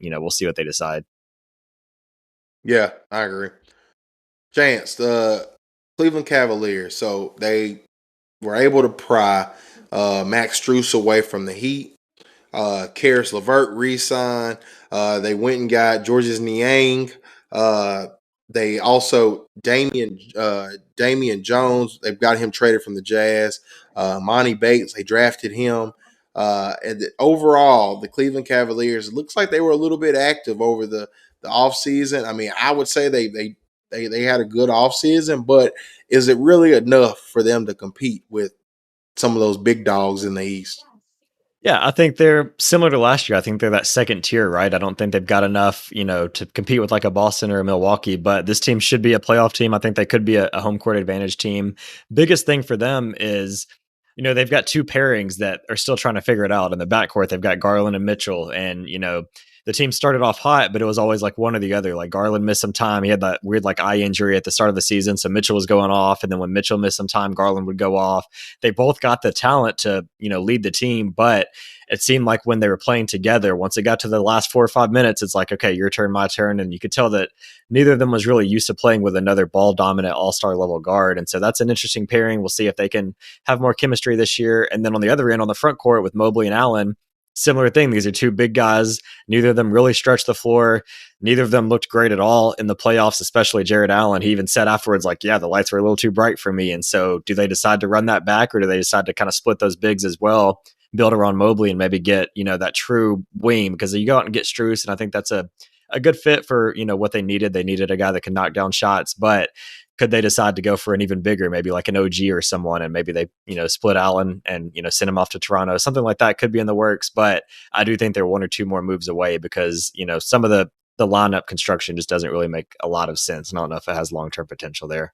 we'll see what they decide. Yeah, I agree. Chance, the Cleveland Cavaliers. So they were able to pry Max Struess away from the Heat. Karis LeVert re-signed. They went and got Georges Niang. Uh, they also Damian Jones. They've got him traded from the Jazz. Monty Bates. They drafted him. Overall, the Cleveland Cavaliers, it looks like they were a little bit active over the offseason. I mean, I would say they had a good offseason, but is it really enough for them to compete with some of those big dogs in the East? Yeah, I think they're similar to last year. I think they're that second tier, right? I don't think they've got enough, to compete with like a Boston or a Milwaukee, but this team should be a playoff team. I think they could be a home court advantage team. Biggest thing for them is, they've got two pairings that are still trying to figure it out. In the backcourt, they've got Garland and Mitchell, and the team started off hot, but it was always like one or the other. Like Garland missed some time. He had that weird like eye injury at the start of the season. So Mitchell was going off. And then when Mitchell missed some time, Garland would go off. They both got the talent to, lead the team. But it seemed like when they were playing together, once it got to the last 4 or 5 minutes, it's like, okay, your turn, my turn. And you could tell that neither of them was really used to playing with another ball dominant all-star level guard. And so that's an interesting pairing. We'll see if they can have more chemistry this year. And then on the other end, on the front court with Mobley and Allen, similar thing. These are two big guys. Neither of them really stretched the floor. Neither of them looked great at all in the playoffs, especially Jared Allen. He even said afterwards, like, yeah, the lights were a little too bright for me. And so do they decide to run that back, or do they decide to kind of split those bigs as well, build around Mobley and maybe get, that true wing? Because you go out and get Struess, and I think that's a good fit for, what they needed. They needed a guy that can knock down shots, but could they decide to go for an even bigger, maybe like an OG or someone, and maybe they, split Allen and, send him off to Toronto? Something like that could be in the works, but I do think they're one or two more moves away because, some of the lineup construction just doesn't really make a lot of sense. And I don't know if it has long-term potential there.